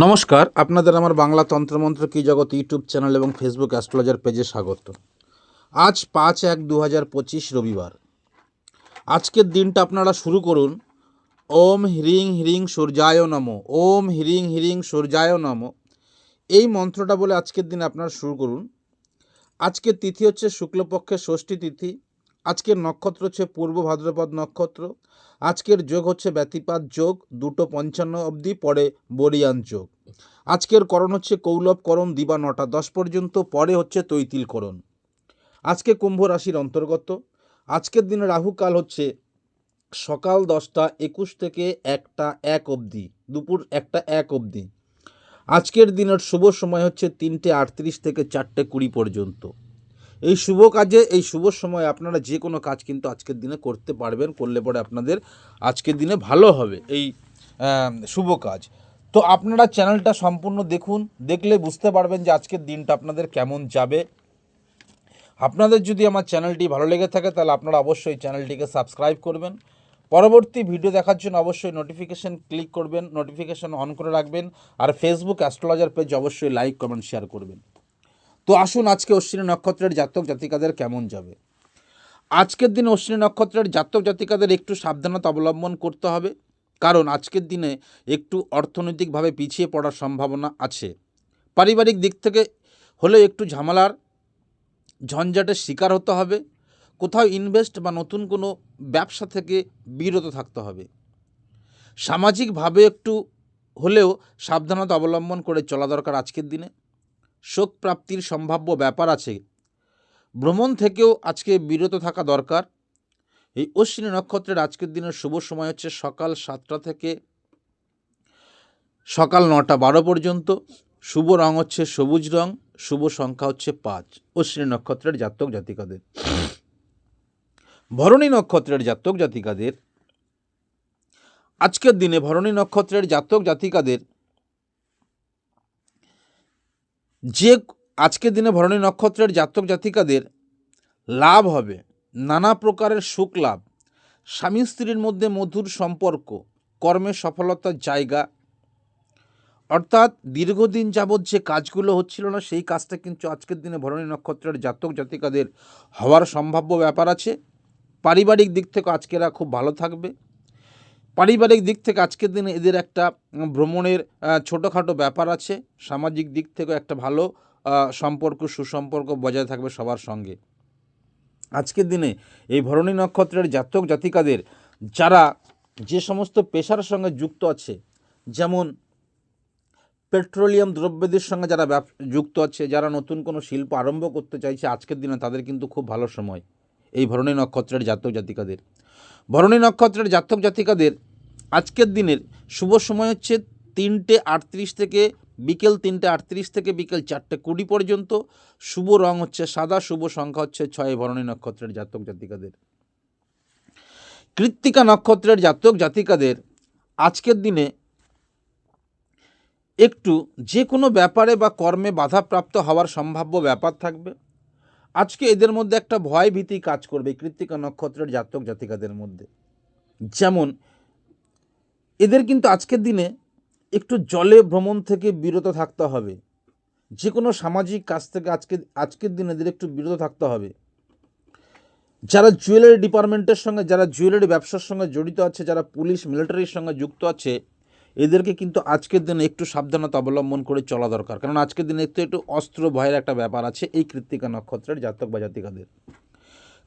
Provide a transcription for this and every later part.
নমস্কার, আপনাদের আমার বাংলা তন্ত্রমন্ত্র কি জগৎ ইউটিউব চ্যানেল এবং ফেসবুক অ্যাস্ট্রোলজার পেজে স্বাগত। আজ 5/1/2025 রবিবার। আজকের দিনটা আপনারা শুরু করুন ওম হ্রিং হ্রিং সূর্যায় নমঃ, ওম হ্রিং হ্রিং সূর্যায় নমঃ। এই মন্ত্রটা বলে আজকের দিন আপনারা শুরু করুন। আজকের তিথি হচ্ছে শুক্লপক্ষের ষষ্ঠী তিথি। আজকের নক্ষত্র হচ্ছে পূর্ব ভাদ্রপদ নক্ষত্র। আজকের যোগ হচ্ছে ব্যতিপাত যোগ, 2:55 অবধি, পরে বরিয়ান যোগ। আজকের করণ হচ্ছে কৌলভ করণ, দিবা 9টা 10 পর্যন্ত, পরে হচ্ছে তৈতিল করণ। আজকে কুম্ভ রাশির অন্তর্গত। আজকের দিনে রাহুকাল হচ্ছে সকাল 10টা 21 থেকে 1টা 1 অবধি, দুপুর 1টা 1 অবধি। আজকের দিনের শুভ সময় হচ্ছে 3টে 38 থেকে 4টে 20 পর্যন্ত। এই শুভ কাজে, এই শুভ সময় আপনারা যে কোনো কাজ কিন্তু আজকের দিনে করতে পারবেন, করলে পরে আপনাদের আজকের দিনে ভালো হবে এই শুভ কাজ। তো আপনারা চ্যানেলটা সম্পূর্ণ দেখুন, দেখলে বুঝতে পারবেন যে আজকের দিনটা আপনাদের কেমন যাবে। আপনাদের যদি আমার চ্যানেলটি ভালো লেগে থাকে তাহলে আপনারা অবশ্যই চ্যানেলটিকে সাবস্ক্রাইব করবেন। পরবর্তী ভিডিও দেখার জন্য অবশ্যই নোটিফিকেশান ক্লিক করবেন, নোটিফিকেশান অন করে রাখবেন। আর ফেসবুক অ্যাস্ট্রোলজার পেজ অবশ্যই লাইক কমেন্ট শেয়ার করবেন। তো আসুন আজকে অশ্বিনী নক্ষত্রের জাতক জাতিকাদের কেমন যাবে। আজকের দিনে অশ্বিনী নক্ষত্রের জাতক জাতিকাদের একটু সাবধানতা অবলম্বন করতে হবে, কারণ আজকের দিনে একটু অর্থনৈতিকভাবে পিছিয়ে পড়ার সম্ভাবনা আছে। পারিবারিক দিক থেকে হলেও একটু ঝামেলার ঝঞ্ঝাটের শিকার হতে হবে। কোথাও ইনভেস্ট বা নতুন কোনো ব্যবসা থেকে বিরত থাকতে হবে। সামাজিকভাবে একটু হলেও সাবধানতা অবলম্বন করে চলা দরকার আজকের দিনে। শোক প্রাপ্তির সম্ভাব্য ব্যাপার আছে। ভ্রমণ থেকেও আজকে বিরত থাকা দরকার। এই অশ্বিনী নক্ষত্রের আজকের দিনের শুভ সময় হচ্ছে সকাল 7টা থেকে সকাল 9টা 12 পর্যন্ত। শুভ রং হচ্ছে সবুজ রং, শুভ সংখ্যা হচ্ছে 5। অশ্বিনী নক্ষত্রের জাতক জাতিকাদের। ভরণী নক্ষত্রের জাতক জাতিকাদের আজকের দিনে, ভরণী নক্ষত্রের জাতক জাতিকাদের আজকের দিনে ভরণী নক্ষত্রের জাতক জাতিকাদের লাভ হবে, নানা প্রকারের সুখ লাভ, স্বামী স্ত্রীর মধ্যে মধুর সম্পর্ক, কর্মে সফলতার জায়গা, অর্থাৎ দীর্ঘদিন যাবৎ যে কাজগুলো হচ্ছিল না সেই কাজটা কিন্তু আজকের দিনে ভরণী নক্ষত্রের জাতক জাতিকাদের হওয়ার সম্ভাব্য ব্যাপার আছে। পারিবারিক দিক থেকে আজকেরা খুব ভালো থাকবে। পারিবারিক দিক থেকে আজকের দিনে এদের একটা ভ্রমণের ছোটোখাটো ব্যাপার আছে। সামাজিক দিক থেকেও একটা ভালো সম্পর্ক, সুসম্পর্ক বজায় থাকবে সবার সঙ্গে। আজকের দিনে এই ভরণী নক্ষত্রের জাতক জাতিকাদের যারা যে সমস্ত পেশার সঙ্গে যুক্ত আছে, যেমন পেট্রোলিয়াম দ্রব্যদের সঙ্গে যারা যুক্ত আছে, যারা নতুন কোনো শিল্প আরম্ভ করতে চাইছে, আজকের দিনে তাদের কিন্তু খুব ভালো সময় এই ভরণী নক্ষত্রের জাতক জাতিকাদের। ভরণী নক্ষত্রের জাতক জাতিকাদের আজকের দিনের শুভ সময় হচ্ছে 3টে 38 থেকে বিকেল 3টে 38 থেকে বিকেল 4টে 20 পর্যন্ত। শুভ রং হচ্ছে সাদা, শুভ সংখ্যা হচ্ছে 6। ভরণী নক্ষত্রের জাতক জাতিকাদের। কৃত্তিকা নক্ষত্রের জাতক জাতিকাদের আজকের দিনে একটু যে কোনো ব্যাপারে বা কর্মে বাধাপ্রাপ্ত হওয়ার সম্ভাব্য ব্যাপার থাকবে। আজকে এদের মধ্যে একটা ভয় ভীতি কাজ করবে কৃত্তিকা নক্ষত্রের জাতক জাতিকাদের মধ্যে। যেমন এদের কিন্তু আজকের দিনে একটু জলে ভ্রমণ থেকে বিরত থাকতে হবে। যে কোনো সামাজিক কাজ থেকে আজকের দিনে এদের একটু বিরত থাকতে হবে। যারা জুয়েলারি ডিপার্টমেন্টের সঙ্গে, যারা জুয়েলারি ব্যবসার সঙ্গে জড়িত আছে, যারা পুলিশ মিলিটারির সঙ্গে যুক্ত আছে, এদেরকে কিন্তু আজকের দিনে একটু সাবধানতা অবলম্বন করে চলা দরকার, কারণ আজকের দিনে একটু অস্ত্র ভয়ের একটা ব্যাপার আছে এই কৃত্তিকা নক্ষত্রের জাতক বা জাতিকাদের।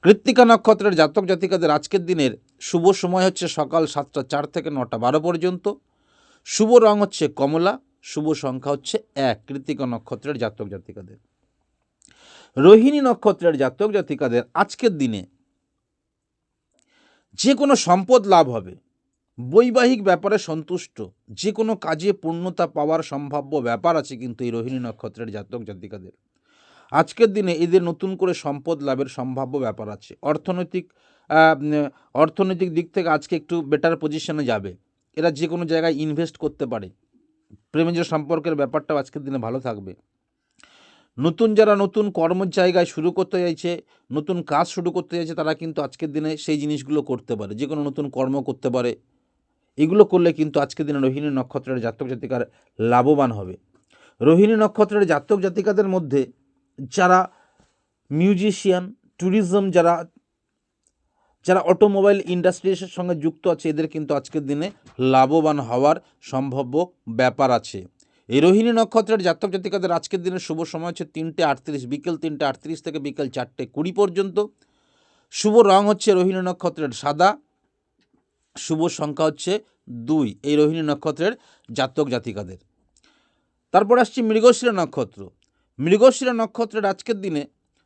কৃত্তিকা নক্ষত্রের জাতক জাতিকাদের আজকের দিনের শুভ সময় হচ্ছে সকাল 7টা 4 থেকে 9টা 12 পর্যন্ত। শুভ রং হচ্ছে কমলা, শুভ সংখ্যা হচ্ছে 1। কৃত্তিকা নক্ষত্রের জাতক জাতিকাদের। রোহিণী নক্ষত্রের জাতক জাতিকাদের আজকের দিনে যে কোনো সম্পদ লাভ হবে, বৈবাহিক ব্যাপারে সন্তুষ্ট, যে কোনো কাজে পূর্ণতা পাওয়ার সম্ভাব্য ব্যাপার আছে কিন্তু এই রোহিণী নক্ষত্রের জাতক জাতিকাদের। আজকের দিনে এদের নতুন করে সম্পদ লাভের সম্ভাব্য ব্যাপার আছে। অর্থনৈতিক দিক থেকে আজকে একটু বেটার পজিশনে যাবে। এরা যে কোনো জায়গায় ইনভেস্ট করতে পারে। প্রেমের সম্পর্কের ব্যাপারটাও আজকের দিনে ভালো থাকবে। যারা নতুন কর্মের জায়গায় শুরু করতে চাইছে, নতুন কাজ শুরু করতে চাইছে, তারা কিন্তু আজকের দিনে সেই জিনিসগুলো করতে পারে। যে কোনো নতুন কর্ম করতে পারে এগুলো করলে কিন্তু আজকের দিনে রোহিণী নক্ষত্রের জাতক জাতিকার লাভবান হবে। রোহিণী নক্ষত্রের জাতক জাতিকাদের মধ্যে যারা মিউজিশিয়ান, ট্যুরিজম, যারা অটোমোবাইল ইন্ডাস্ট্রির সঙ্গে যুক্ত আছে, এদের কিন্তু আজকের দিনে লাভবান হওয়ার সম্ভাব্য ব্যাপার আছে। এই রোহিণী নক্ষত্রের জাতক জাতিকাদের আজকের দিনের শুভ সময় হচ্ছে 3:38, বিকেল 3:38 থেকে বিকেল 4:20 পর্যন্ত। শুভ রং হচ্ছে রোহিণী নক্ষত্রের সাদা, শুভ সংখ্যা হচ্ছে 2 এই রোহিণী নক্ষত্রের জাতক জাতিকাদের। তারপর আসছি মৃগশিরা নক্ষত্র। মৃগশিরা নক্ষত্রের আজকের দিনে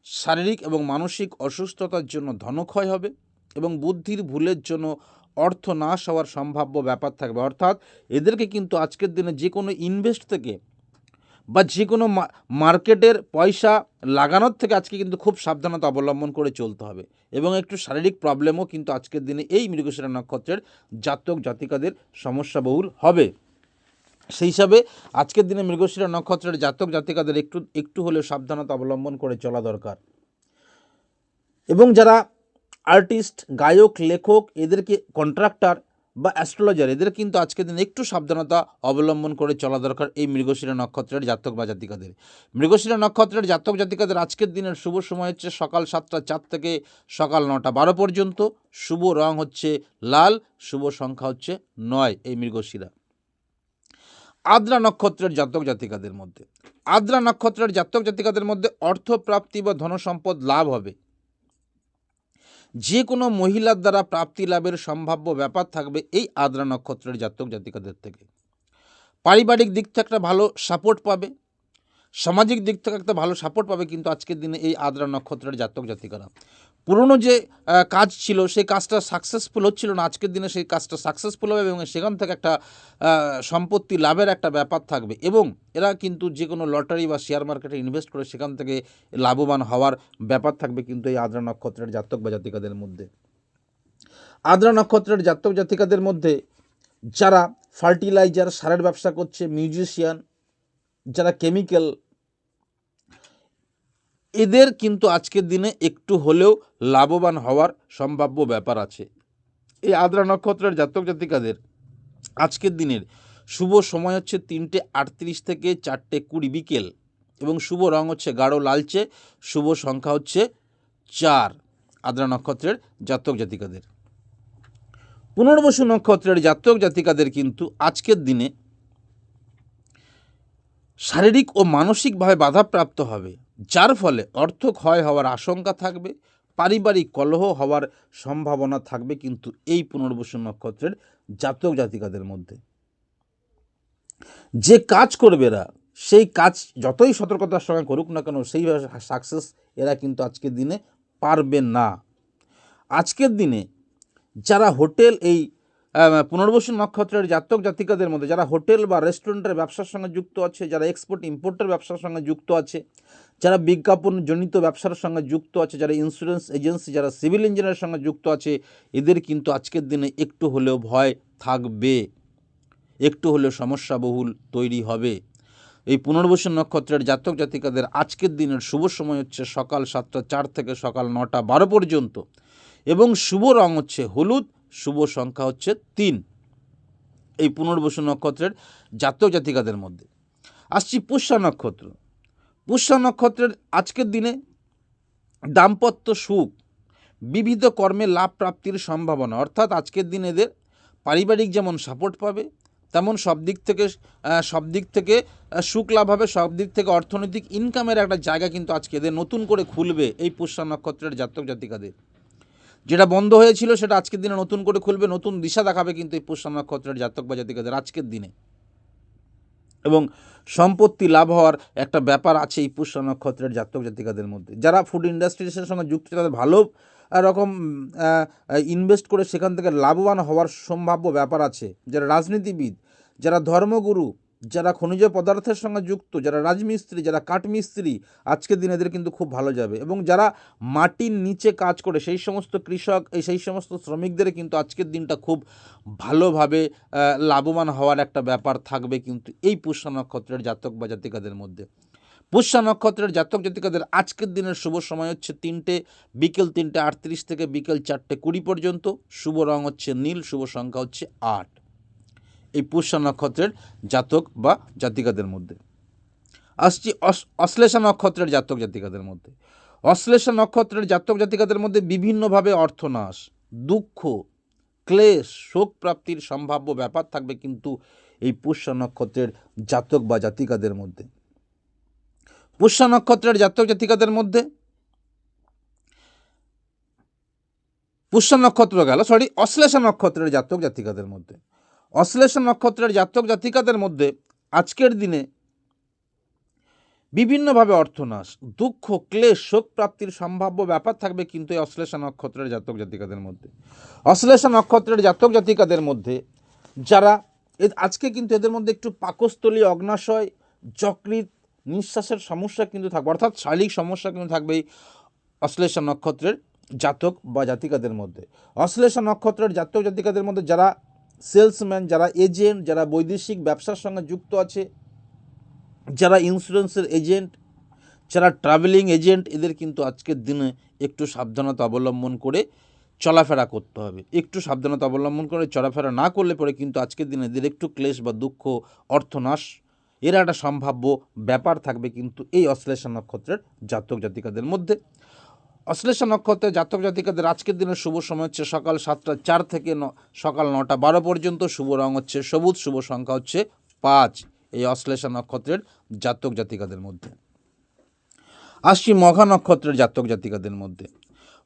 শারীরিক এবং মানসিক অসুস্থতার জন্য ধনক্ষয় হবে এবং বুদ্ধির ভুলের জন্য অর্থ নাশ হওয়ার সম্ভাব্য ব্যাপার থাকবে। অর্থাৎ এদেরকে কিন্তু আজকের দিনে যে কোনো ইনভেস্ট থেকে বা যে কোনো মার্কেটের পয়সা লাগানোর থেকে আজকে কিন্তু খুব সাবধানতা অবলম্বন করে চলতে হবে এবং একটু শারীরিক প্রবলেমও কিন্তু আজকের দিনে এই মৃগশিরা নক্ষত্রের জাতক জাতিকাদের সমস্যাবহুল হবে। সেই হিসাবে আজকের দিনে মৃগশিরা নক্ষত্রের জাতক জাতিকাদের একটু হলেও সাবধানতা অবলম্বন করে চলা দরকার। এবং যারা আর্টিস্ট, গায়ক, লেখক, এদেরকে কন্ট্রাক্টর বা অ্যাস্ট্রোলজার, এদের কিন্তু আজকের দিনে একটু সাবধানতা অবলম্বন করে চলা দরকার এই মৃগশিরা নক্ষত্রের জাতক বা জাতিকাদের। মৃগশিরা নক্ষত্রের জাতক জাতিকাদের আজকের দিনের শুভ সময় হচ্ছে সকাল 7:04 থেকে সকাল 9:12 পর্যন্ত। শুভ রং হচ্ছে লাল, শুভ সংখ্যা হচ্ছে 9 এই মৃগশিরা। আদ্রা নক্ষত্রের জাতক জাতিকাদের মধ্যে অর্থপ্রাপ্তি বা ধনসম্পদ লাভ হবে। যে কোনো মহিলার দ্বারা প্রাপ্তি লাভের সম্ভাব্য ব্যাপার থাকবে এই আদ্রা নক্ষত্রের জাতক জাতিকাদের থেকে। পারিবারিক দিক থেকে একটা ভালো সাপোর্ট পাবে, সামাজিক দিক থেকে একটা ভালো সাপোর্ট পাবে কিন্তু আজকের দিনে এই আদ্রা নক্ষত্রের জাতক জাতিকারা। পুরনো যে কাজ ছিল সেই কাজটা সাকসেসফুল হচ্ছিল না, আজকের দিনে সেই কাজটা সাকসেসফুল হবে এবং সেখান থেকে একটা সম্পত্তি লাভের একটা ব্যাপার থাকবে এবং এরা কিন্তু যে কোনো লটারি বা শেয়ার মার্কেটে ইনভেস্ট করে সেখান থেকে লাভবান হওয়ার ব্যাপার থাকবে কিন্তু এই আদ্রা নক্ষত্রের জাতক বা জাতিকাদের মধ্যে। আদ্রা নক্ষত্রের জাতক জাতিকাদের মধ্যে যারা ফার্টিলাইজার, সারের ব্যবসা করছে, মিউজিশিয়ান, যারা কেমিক্যাল, এদের কিন্তু আজকের দিনে একটু হলেও লাভবান হওয়ার সম্ভাব্য ব্যাপার আছে। এই আদ্রা নক্ষত্রের জাতক জাতিকাদের আজকের দিনের শুভ সময় হচ্ছে 3:38 থেকে 4:20 বিকেল এবং শুভ রং হচ্ছে গাঢ় লালচে, শুভ সংখ্যা হচ্ছে 4 আদ্রা নক্ষত্রের জাতক জাতিকাদের। পুনর্বসু নক্ষত্রের জাতক জাতিকাদের কিন্তু আজকের দিনে শারীরিক ও মানসিকভাবে বাধাপ্রাপ্ত হবে, যার ফলে অর্থ ক্ষয় হওয়ার আশঙ্কা থাকবে, পারিবারিক কলহ হওয়ার সম্ভাবনা থাকবে কিন্তু এই পুনর্বসু নক্ষত্রের জাতক জাতিকাদের মধ্যে। যে কাজ করবে এরা, সেই কাজ যতই সতর্কতার সঙ্গে করুক না কেন সেইভাবে সাকসেস এরা কিন্তু আজকের দিনে পারবে না। আজকের দিনে যারা হোটেল, এই পুনর্বসু নক্ষত্রের জাতক জাতিকাদের মধ্যে যারা হোটেল বা রেস্টুরেন্টের ব্যবসার সঙ্গে যুক্ত আছে, যারা এক্সপোর্ট ইম্পোর্টের ব্যবসার সঙ্গে যুক্ত আছে, যারা বিজ্ঞাপনজনিত ব্যবসার সঙ্গে যুক্ত আছে, যারা ইন্স্যুরেন্স এজেন্সি, যারা সিভিল ইঞ্জিনিয়ারের সঙ্গে যুক্ত আছে, এদের কিন্তু আজকের দিনে একটু হলেও ভয় থাকবে, একটু হলেও সমস্যাবহুল তৈরি হবে। এই পুনর্বসু নক্ষত্রের জাতক জাতিকাদের আজকের দিনের শুভ সময় হচ্ছে সকাল 7:04 থেকে সকাল 9:12 পর্যন্ত এবং শুভ রং হচ্ছে হলুদ, শুভ সংখ্যা হচ্ছে 3 এই পুনর্বসু নক্ষত্রের জাতক জাতিকাদের মধ্যে। আসছি পুষ্যা নক্ষত্র। পুষ্যা নক্ষত্রের আজকের দিনে দাম্পত্য সুখ, বিবিধ কর্মে লাভ প্রাপ্তির সম্ভাবনা, অর্থাৎ আজকের দিন এদের পারিবারিক যেমন সাপোর্ট পাবে তেমন সব দিক থেকে সুখ লাভ হবে, সব দিক থেকে অর্থনৈতিক ইনকামের একটা জায়গা কিন্তু আজকে এদের নতুন করে খুলবে এই পুষ্যা নক্ষত্রের জাতক জাতিকাদের। যেটা বন্ধ হয়েছিল সেটা আজকের দিনে নতুন করে খুলবে, নতুন দিশা দেখাবে কিন্তু এই পুষ্যা নক্ষত্রের জাতক বা জাতিকাদের আজকের দিনে। এবং সম্পত্তি লাভ হওয়ার একটা ব্যাপার আছে এই পুষ্যা নক্ষত্রের জাতক জাতিকাদের মধ্যে। যারা ফুড ইন্ডাস্ট্রিজের সঙ্গে যুক্ত, তাদের ভালো রকম ইনভেস্ট করে সেখান থেকে লাভবান হওয়ার সম্ভাব্য ব্যাপার আছে। যারা রাজনীতিবিদ, যারা ধর্মগুরু, যারা খনিজ পদার্থের সঙ্গে যুক্ত, যারা রাজমিস্ত্রি, যারা কাঠমিস্ত্রি, আজকের দিন এদের কিন্তু খুব ভালো যাবে। এবং যারা মাটির নিচে কাজ করে সেই সমস্ত কৃষক, সেই সমস্ত শ্রমিকদের কিন্তু আজকের দিনটা খুব ভালোভাবে লাভবান হওয়ার একটা ব্যাপার থাকবে কিন্তু এই পুষ্যা নক্ষত্রের জাতক বা জাতিকাদের মধ্যে। পুষ্যা নক্ষত্রের জাতক জাতিকাদের আজকের দিনের শুভ সময় হচ্ছে বিকেল 3:38 থেকে বিকেল 4:20 পর্যন্ত। শুভ রং হচ্ছে নীল, শুভ সংখ্যা হচ্ছে 8 এই পুষ্যা নক্ষত্রের জাতক বা জাতিকাদের মধ্যে। আসছি অশ্লেষা নক্ষত্রের জাতক জাতিকাদের মধ্যে। অশ্লেষা নক্ষত্রের জাতক জাতিকাদের মধ্যে বিভিন্নভাবে অর্থনাশ, দুঃখ, ক্লেশ, শোক প্রাপ্তির সম্ভাব্য ব্যাপার থাকবে কিন্তু এই পুষ্যা নক্ষত্রের জাতক বা জাতিকাদের মধ্যে। পুষ্যা নক্ষত্রের জাতক জাতিকাদের মধ্যে অশ্লেষা নক্ষত্রের জাতক জাতিকাদের মধ্যে। অশ্লেষা নক্ষত্রের জাতক জাতিকাদের মধ্যে আজকের দিনে বিভিন্নভাবে অর্থনাশ, দুঃখ, ক্লেশ, শোক প্রাপ্তির সম্ভাব্য ব্যাপার থাকবে কিন্তু এই অশ্লেষা নক্ষত্রের জাতক জাতিকাদের মধ্যে। অশ্লেষা নক্ষত্রের জাতক জাতিকাদের মধ্যে যারা আজকে কিন্তু এদের মধ্যে একটু পাকস্থলী, অগ্নাশয়, যকৃৎ, নিঃশ্বাসের সমস্যা কিন্তু থাকবে, অর্থাৎ শারীরিক সমস্যা কিন্তু থাকবে এই অশ্লেষা নক্ষত্রের জাতক বা জাতিকাদের মধ্যে। অশ্লেষা নক্ষত্রের জাতক জাতিকাদের মধ্যে যারা সেলসম্যান, যারা এজেন্ট, যারা বৈদেশিক ব্যবসার সঙ্গে যুক্ত আছে, যারা ইন্স্যুরেন্সের এজেন্ট, যারা ট্রাভেলিং এজেন্ট, এদের কিন্তু আজকের দিনে একটু সাবধানতা অবলম্বন করে চলাফেরা করতে হবে। একটু সাবধানতা অবলম্বন করে চলাফেরা না করলে পরে কিন্তু আজকের দিনে এদের একটু ক্লেশ বা দুঃখ, অর্থনাশ এর একটা সম্ভাব্য ব্যাপার থাকবে কিন্তু এই অশ্লেষা নক্ষত্রের জাতক জাতিকাদের মধ্যে। অশ্লেষা নক্ষত্রের জাতক জাতিকাদের আজকের দিনের শুভ সময় হচ্ছে সকাল 7টা 4 থেকে সকাল 9টা 12 পর্যন্ত। শুভ রং হচ্ছে সবুজ, শুভ সংখ্যা হচ্ছে 5 এই অশ্লেষা নক্ষত্রের জাতক জাতিকাদের মধ্যে। আসছি মঘা নক্ষত্রের জাতক জাতিকাদের মধ্যে।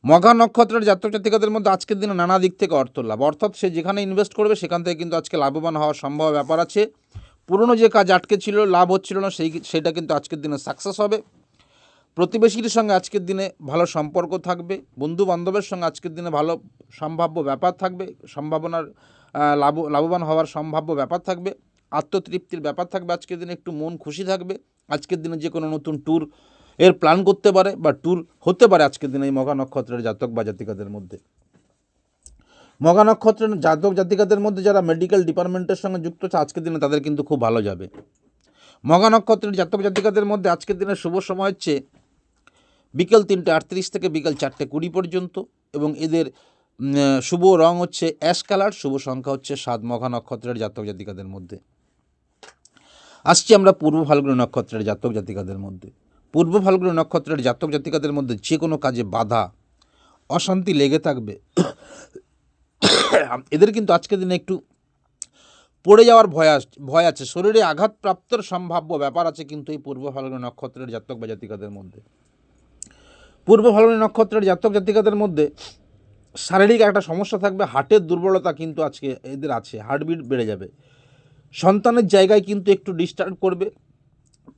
মঘা নক্ষত্রের জাতক জাতিকাদের মধ্যে আজকের দিনে নানা দিক থেকে অর্থ লাভ, অর্থাৎ সে যেখানে ইনভেস্ট করবে সেখান থেকে কিন্তু আজকে লাভবান হওয়ার সম্ভব ব্যাপার আছে। পুরনো যে কাজ আটকে ছিল, লাভ হচ্ছিল না, সেটা কিন্তু আজকের দিনে সাকসেস হবে। প্রতিবেশীর সঙ্গে আজকের দিনে ভালো সম্পর্ক থাকবে। বন্ধু বান্ধবের সঙ্গে আজকের দিনে ভালো সম্ভাব্য ব্যাপার থাকবে, সম্ভাবনার লাভবান হওয়ার সম্ভাব্য ব্যাপার থাকবে। আত্মতৃপ্তির ব্যাপার থাকবে আজকের দিনে, একটু মন খুশি থাকবে। আজকের দিনে যে কোনো নতুন ট্যুর এর প্ল্যান করতে পারে বা ট্যুর হতে পারে আজকের দিনে এই মঘা নক্ষত্রের জাতক বা জাতিকাদের মধ্যে। মঘা নক্ষত্রের জাতক জাতিকাদের মধ্যে যারা মেডিকেল ডিপার্টমেন্টের সঙ্গে যুক্ত আছে আজকের দিনে তাদের কিন্তু খুব ভালো যাবে। মঘা নক্ষত্রের জাতক জাতিকাদের মধ্যে আজকের দিনের শুভ সময় হচ্ছে বিকেল 3:38 থেকে বিকেল 4:20 পর্যন্ত এবং এদের শুভ রং হচ্ছে অ্যাশ কালার, শুভ সংখ্যা হচ্ছে 7 মঘা নক্ষত্রের জাতক জাতিকাদের মধ্যে। আসছি আমরা পূর্ব ফাল্গুনী নক্ষত্রের জাতক জাতিকাদের মধ্যে। পূর্ব ফাল্গুনী নক্ষত্রের জাতক জাতিকাদের মধ্যে যে কোনো কাজে বাধা, অশান্তি লেগে থাকবে। এদের কিন্তু আজকের দিনে একটু পড়ে যাওয়ার ভয় আছে, শরীরে আঘাতপ্রাপ্তর সম্ভাব্য ব্যাপার আছে কিন্তু এই পূর্ব ফাল্গুনী নক্ষত্রের জাতক বা জাতিকাদের মধ্যে। পূর্ব ফাল্গুনী নক্ষত্রের জাতক জাতিকাদের মধ্যে শারীরিক একটা সমস্যা থাকবে, হার্টের দুর্বলতা কিন্তু আজকে এদের আছে, হার্টবিট বেড়ে যাবে। সন্তানের জায়গায় কিন্তু একটু ডিস্টার্ব করবে,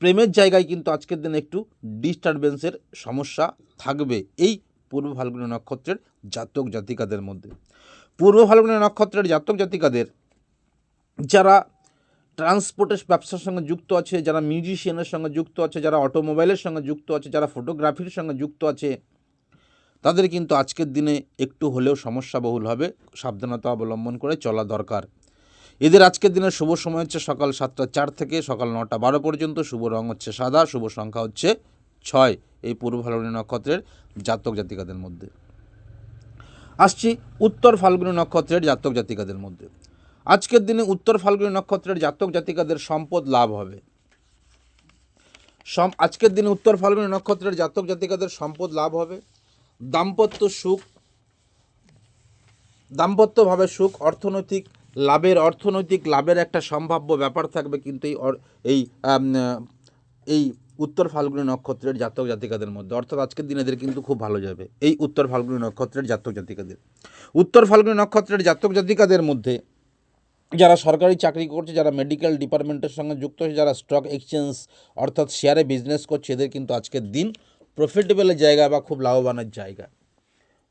প্রেমের জায়গায় কিন্তু আজকের দিনে একটু ডিস্টারবেন্সের সমস্যা থাকবে এই পূর্ব ফাল্গুনী নক্ষত্রের জাতক জাতিকাদের মধ্যে। পূর্ব ফাল্গুনী নক্ষত্রের জাতক জাতিকাদের যারা ট্রান্সপোর্টের ব্যবসার সঙ্গে যুক্ত আছে, যারা মিউজিশিয়ানের সঙ্গে যুক্ত আছে, যারা অটোমোবাইলের সঙ্গে যুক্ত আছে, যারা ফটোগ্রাফির সঙ্গে যুক্ত আছে, তাদের কিন্তু আজকের দিনে একটু হলেও সমস্যাবহুল হবে, সাবধানতা অবলম্বন করে চলা দরকার। এদের আজকের দিনের শুভ সময় হচ্ছে সকাল 7টা 4 থেকে সকাল 9টা 12 পর্যন্ত। শুভ রং হচ্ছে সাদা, শুভ সংখ্যা হচ্ছে 6 এই পূর্ব ফাল্গুনী নক্ষত্রের জাতক জাতিকাদের মধ্যে। আসছি উত্তর ফাল্গুনী নক্ষত্রের জাতক জাতিকাদের মধ্যে। আজকের দিনে উত্তর ফাল্গুনী নক্ষত্রের জাতক জাতিকাদের সম্পদ লাভ হবে। আজকের দিনে উত্তর ফাল্গুনী নক্ষত্রের জাতক জাতিকাদের সম্পদ লাভ হবে। দাম্পত্যভাবে সুখ, অর্থনৈতিক লাভের একটা সম্ভাব্য ব্যাপার থাকবে কিন্তু এই উত্তর ফাল্গুনী নক্ষত্রের জাতক জাতিকাদের মধ্যে, অর্থাৎ আজকের দিনে এদের কিন্তু খুব ভালো যাবে এই উত্তর ফাল্গুনী নক্ষত্রের জাতক জাতিকাদের। উত্তর ফাল্গুনী নক্ষত্রের জাতক জাতিকাদের মধ্যে যারা সরকারি চাকরি করছে, যারা মেডিকেল ডিপার্টমেন্টের সঙ্গে যুক্ত হচ্ছে, যারা স্টক এক্সচেঞ্জ অর্থাৎ শেয়ারে বিজনেস করছে, এদের কিন্তু আজকের দিন প্রফিটেবলের জায়গা বা খুব লাভবানের জায়গা।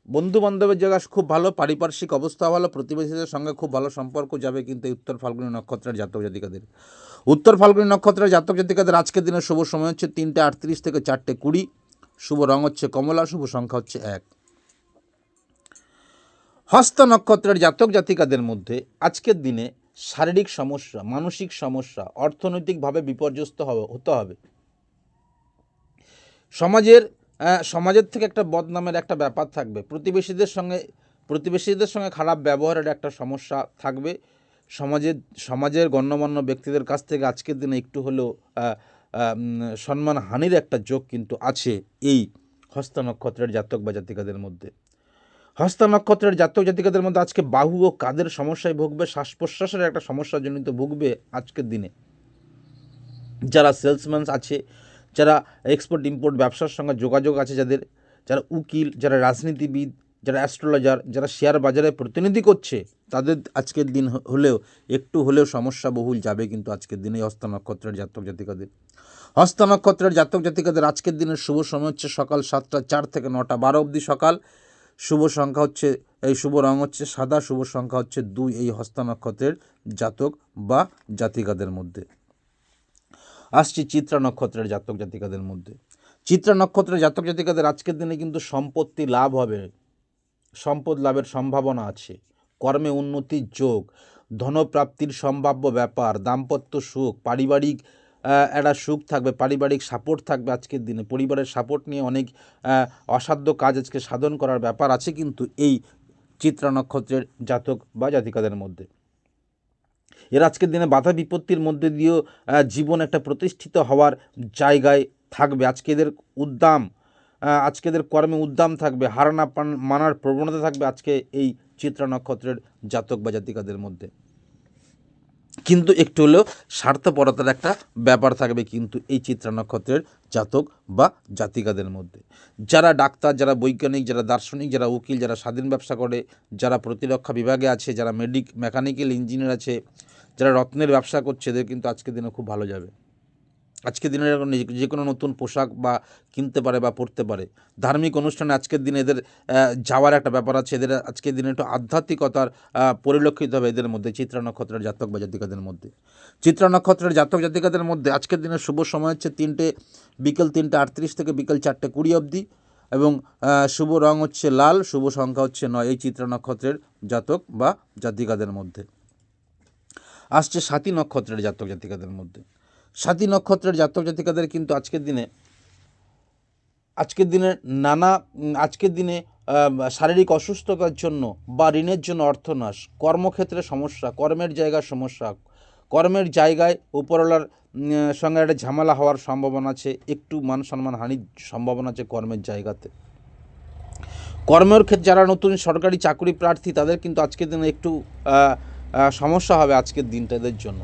বন্ধু বান্ধবের জায়গা খুব ভালো, পারিপার্শ্বিক অবস্থা ভালো, প্রতিবেশীদের সঙ্গে খুব ভালো সম্পর্ক যাবে কিন্তু এই উত্তর ফাল্গুনী নক্ষত্রের জাতক জাতিকাদের। উত্তর ফাল্গুনী নক্ষত্রের জাতক জাতিকাদের আজকের দিনের শুভ সময় হচ্ছে 3:38 থেকে 4:20। শুভ রং হচ্ছে কমলা, শুভ সংখ্যা হচ্ছে 1। হস্ত নক্ষত্রের জাতক জাতিকাদের মধ্যে আজকের দিনে শারীরিক সমস্যা, মানসিক সমস্যা, অর্থনৈতিকভাবে বিপর্যস্ত হতে হবে। সমাজের থেকে একটা বদনামের একটা ব্যাপার থাকবে। প্রতিবেশীদের সঙ্গে খারাপ ব্যবহারের একটা সমস্যা থাকবে। সমাজের গণ্যমান্য ব্যক্তিদের কাছ থেকে আজকের দিনে একটু হলেও সম্মানহানির একটা যোগ কিন্তু আছে এই হস্তা নক্ষত্রের জাতক বা জাতিকাদের মধ্যে। হস্তা নক্ষত্রের জাতক জাতিকাদের মধ্যে আজকে বাহু ও কাঁধের সমস্যায় ভুগবে, শ্বাস প্রশ্বাসের একটা সমস্যাজনিত ভুগবে আজকের দিনে। যারা সেলসম্যান আছে, যারা এক্সপোর্ট ইম্পোর্ট ব্যবসার সঙ্গে যোগাযোগ আছে যাদের, যারা উকিল, যারা রাজনীতিবিদ, যারা অ্যাস্ট্রোলজার, যারা শেয়ার বাজারে প্রতিনিধি করছে, তাদের আজকের দিন হলেও একটু হলেও সমস্যা বহুল যাবে কিন্তু আজকের দিনে হস্তা নক্ষত্রের জাতক জাতিকাদের। হস্তা নক্ষত্রের জাতক জাতিকাদের আজকের দিনের শুভ সময় হচ্ছে সকাল 7টা 4 থেকে 9টা 12 অবধি সকাল। শুভ সংখ্যা হচ্ছে, এই শুভ রং হচ্ছে সাদা, শুভ সংখ্যা হচ্ছে 2 এই হস্তা নক্ষত্রের জাতক বা জাতিকাদের মধ্যে। আসছি চিত্রা নক্ষত্রের জাতক জাতিকাদের মধ্যে। চিত্রা নক্ষত্রের জাতক জাতিকাদের আজকের দিনে কিন্তু সম্পত্তি লাভ হবে, সম্পদ লাভের সম্ভাবনা আছে, কর্মে উন্নতির যোগ, ধনপ্রাপ্তির সম্ভাব্য ব্যাপার, দাম্পত্য সুখ, পারিবারিক একটা সুখ থাকবে, পারিবারিক সাপোর্ট থাকবে আজকের দিনে। পরিবারের সাপোর্ট নিয়ে অনেক অসাধ্য কাজ আজকে সাধন করার ব্যাপার আছে কিন্তু এই চিত্রা নক্ষত্রের জাতক বা জাতিকাদের মধ্যে। এর আজকের দিনে বাধা বিপত্তির মধ্যে দিয়েও জীবন একটা প্রতিষ্ঠিত হওয়ার জায়গায় থাকবে। আজকে এদের উদ্দাম, আজকে এদের কর্মে উদ্দাম থাকবে, হার না মানার প্রবণতা থাকবে আজকে এই চিত্রা নক্ষত্রের জাতক বা জাতিকাদের মধ্যে। কিন্তু একটু হলেও স্বার্থপরতার একটা ব্যাপার থাকবে কিন্তু এই চিত্রা নক্ষত্রের জাতক বা জাতিকাদের মধ্যে। যারা ডাক্তার, যারা বৈজ্ঞানিক, যারা দার্শনিক, যারা উকিল, যারা স্বাধীন ব্যবসা করে, যারা প্রতিরক্ষা বিভাগে আছে, যারা মেকানিক্যাল ইঞ্জিনিয়ার আছে, যারা রত্নের ব্যবসা করছে, এদের কিন্তু আজকের দিনে খুব ভালো যাবে। আজকের দিনে যে কোনো নতুন পোশাক বা কিনতে পারে বা পরতে পারে। ধার্মিক অনুষ্ঠানে আজকের দিনে এদের যাওয়ার একটা ব্যাপার আছে। এদের আজকের দিনে একটু আধ্যাত্মিকতার পরিলক্ষিত হবে এদের মধ্যে, চিত্রা নক্ষত্রের জাতক বা জাতিকাদের মধ্যে। চিত্রা নক্ষত্রের জাতক জাতিকাদের মধ্যে আজকের দিনের শুভ সময় হচ্ছে বিকেল 3:38 থেকে বিকেল 4:20 অবধি এবং শুভ রং হচ্ছে লাল, শুভ সংখ্যা হচ্ছে 9 এই চিত্রা নক্ষত্রের জাতক বা জাতিকাদের মধ্যে। আসছে স্বাতী নক্ষত্রের জাতক জাতিকাদের মধ্যে। স্বাতী নক্ষত্রের জাতক জাতিকাদের কিন্তু আজকের দিনে শারীরিক অসুস্থতার জন্য বা ঋণের জন্য অর্থনাশ, কর্মক্ষেত্রে সমস্যা, কর্মের জায়গার সমস্যা, কর্মের জায়গায় উপরওয়ালার সঙ্গে একটা ঝামেলা হওয়ার সম্ভাবনা আছে, একটু মান সম্মান হানির সম্ভাবনা আছে কর্মের জায়গাতে। কর্মের ক্ষেত্রে যারা নতুন সরকারি চাকরি প্রার্থী তাদের কিন্তু আজকের দিনে একটু সমস্যা হবে আজকের দিনটা এদের জন্য।